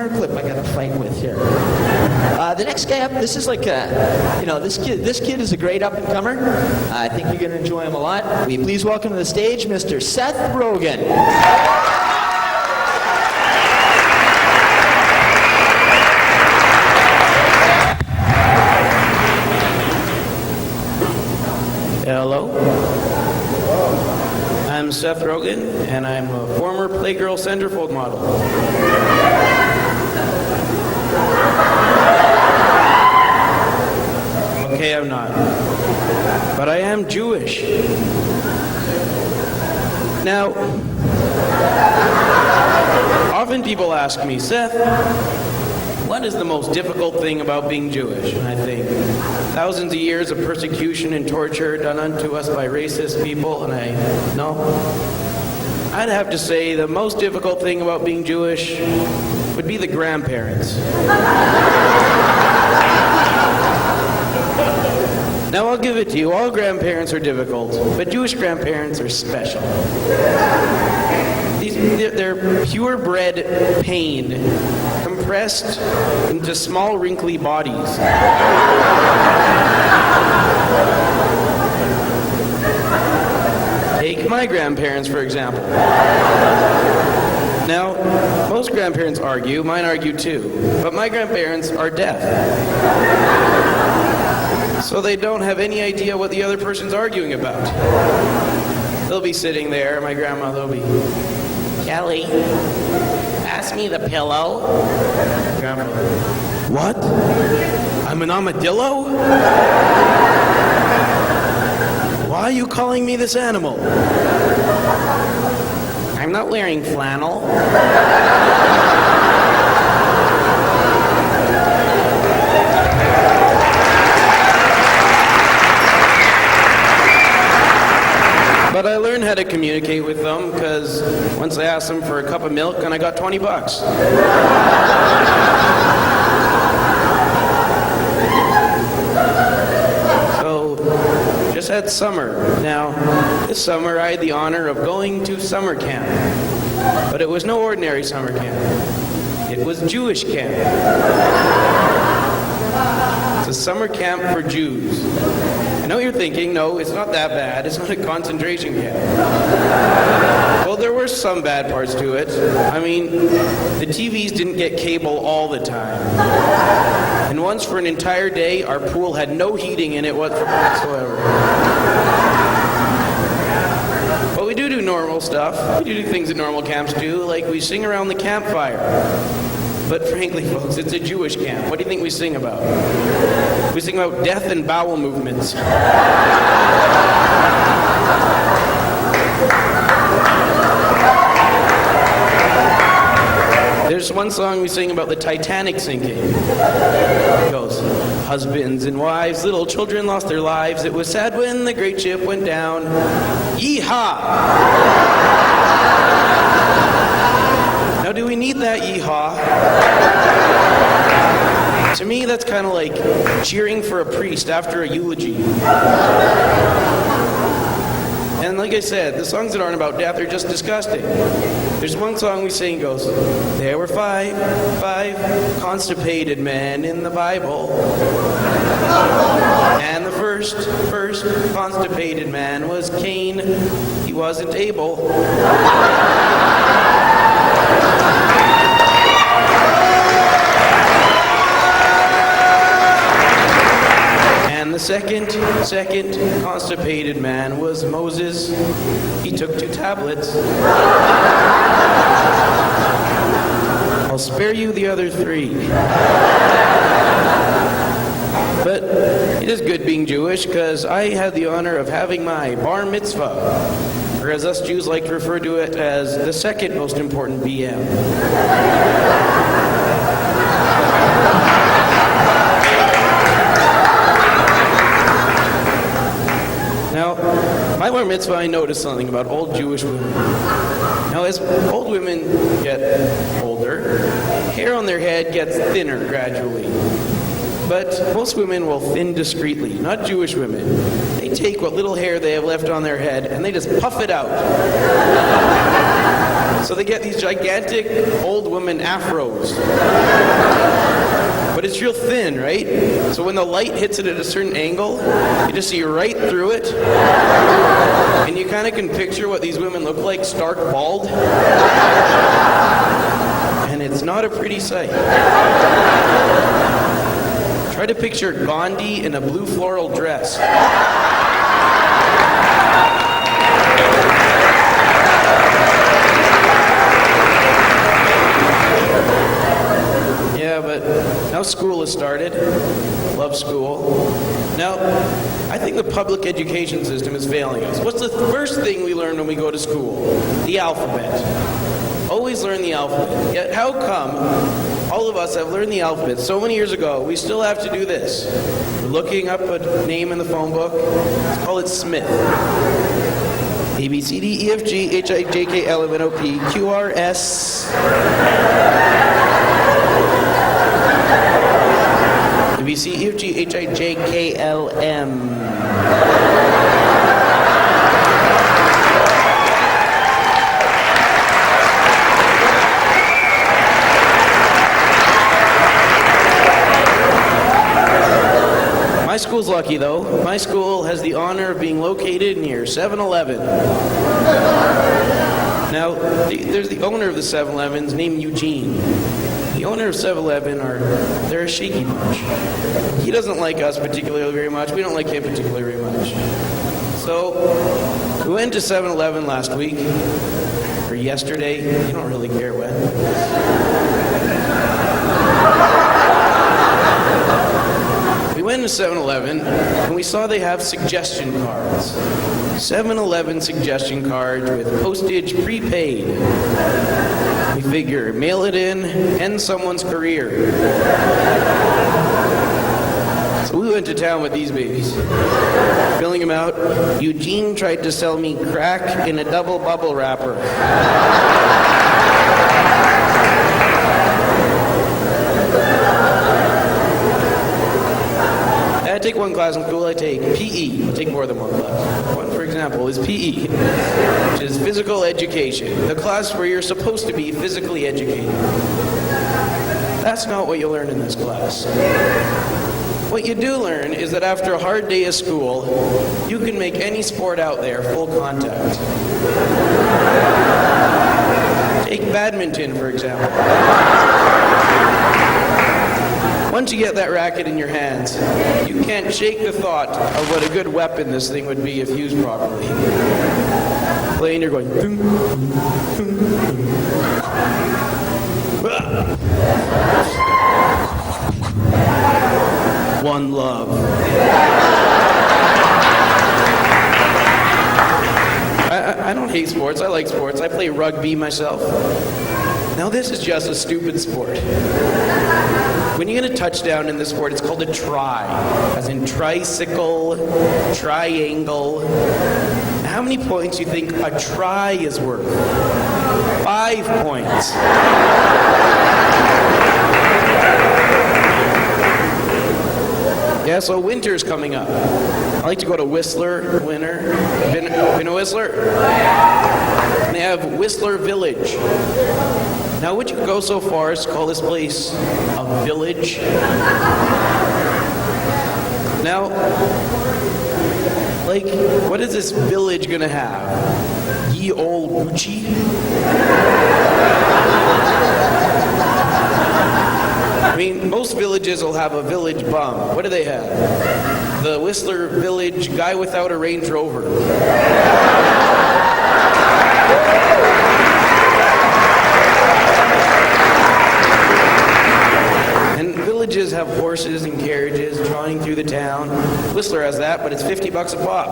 hair clip I got to fight with here. The next guy up, this is like this kid is a great up-and-comer. I think you're going to enjoy him a lot. Will you please welcome to the stage Mr. Seth Rogen. Hello. I'm Seth Rogen, and I'm a former Playgirl centerfold model. Okay, I'm not. But I am Jewish. Now, often people ask me, Seth, what is the most difficult thing about being Jewish? And I think, thousands of years of persecution and torture done unto us by racist people, and I'd have to say the most difficult thing about being Jewish would be the grandparents. Now I'll give it to you, all grandparents are difficult, but Jewish grandparents are special. They're purebred pain, compressed into small wrinkly bodies. Take my grandparents, for example. Now, most grandparents argue, mine argue too, but my grandparents are deaf. So they don't have any idea what the other person's arguing about. They'll be sitting there, my grandmother will be, Kelly, pass me the pillow. Grandmother, what? I'm an armadillo? Why are you calling me this animal? I'm not wearing flannel. But I learned how to communicate with them because once I asked them for a cup of milk and I got $20. So, just had summer. Now, this summer I had the honor of going to summer camp. But it was no ordinary summer camp. It was Jewish camp. It's a summer camp for Jews. I know you're thinking, no, it's not that bad. It's not a concentration camp. Well, there were some bad parts to it. I mean, the TVs didn't get cable all the time. And once for an entire day, our pool had no heating in it whatsoever. But we do normal stuff. We do things that normal camps do, like we sing around the campfire. But frankly, folks, it's a Jewish camp. What do you think we sing about? We sing about death and bowel movements. There's one song we sing about the Titanic sinking. It goes, husbands and wives, little children lost their lives. It was sad when the great ship went down. Yee-haw! Now, do we need that yee-haw? To me, that's kind of like cheering for a priest after a eulogy. And like I said, the songs that aren't about death are just disgusting. There's one song we sing goes, there were five constipated men in the Bible. And the first constipated man was Cain. He wasn't Abel. And the second constipated man was Moses. He took 2 tablets. I'll spare you the other 3. But it is good being Jewish because I had the honor of having my bar mitzvah, or as us Jews like to refer to it as the second most important BM. Now, my bar mitzvah, I noticed something about old Jewish women. Now, as old women get older, hair on their head gets thinner gradually. But most women will thin discreetly, not Jewish women. They take what little hair they have left on their head and they just puff it out. So they get these gigantic old woman afros. But it's real thin, right? So when the light hits it at a certain angle, you just see right through it. And you kind of can picture what these women look like, stark bald. And it's not a pretty sight. Try to picture Gandhi in a blue floral dress. Yeah, but now school has started. Love school. Now, I think the public education system is failing us. What's the first thing we learn when we go to school? The alphabet. Always learn the alphabet. Yet how come all of us have learned the alphabet so many years ago, we still have to do this? We're looking up a name in the phone book. Let's call it Smith. A, B, C, D, E, F, G, H, I, J, K, L, M, N, O, P, Q, R, S. A, B, C, E, F, G, H, I, J, K, L, M. My school's lucky, though. My school has the honor of being located near 7-Eleven. Now, there's the owner of the 7-Elevens named Eugene. The owner of 7-Eleven, they're a shaky bunch. He doesn't like us particularly very much. We don't like him particularly very much. So, we went to 7-Eleven last week, or yesterday. You don't really care when. We went to 7-Eleven, and we saw they have suggestion cards. 7-Eleven suggestion cards with postage prepaid. We figure, mail it in, end someone's career. So we went to town with these babies. Filling them out, Eugene tried to sell me crack in a double bubble wrapper. I take one class in school, I take PE. I take more than one class. One, for example, is PE, which is physical education, the class where you're supposed to be physically educated. That's not what you learn in this class. What you do learn is that after a hard day of school, you can make any sport out there full contact. Take badminton, for example. Once you get that racket in your hands, you can't shake the thought of what a good weapon this thing would be if used properly. Playing, you're going, boom, boom, boom, boom. One love. I don't hate sports. I like sports. I play rugby myself. Now this is just a stupid sport. When you get a touchdown in this sport, it's called a try, as in tricycle, triangle. How many points do you think a try is worth? 5 points. Yeah, so winter's coming up. I like to go to Whistler, winter. Been to Whistler? And they have Whistler Village. Now, would you go so far as to call this place a village? Now, like, what is this village gonna have? Ye old Gucci? I mean, most villages will have a village bum. What do they have? The Whistler Village guy without a Range Rover. Villages have horses and carriages trotting through the town. Whistler has that, but it's $50 a pop.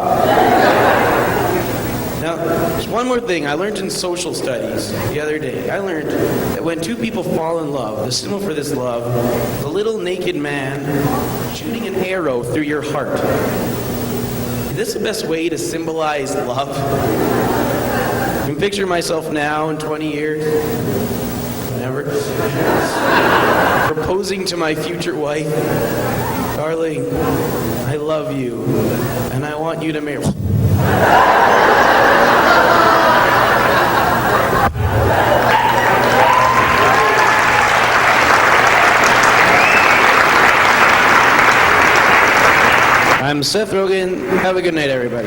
Now, there's one more thing I learned in social studies the other day. I learned that when two people fall in love, the symbol for this love is a little naked man shooting an arrow through your heart. Is this the best way to symbolize love? I can picture myself now in 20 years. Whatever. Proposing to my future wife, darling, I love you, and I want you to marry. I'm Seth Rogen. Have a good night, everybody.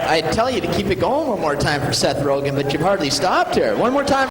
I tell you to keep it going one more time for Seth Rogen, but you've hardly stopped here. One more time.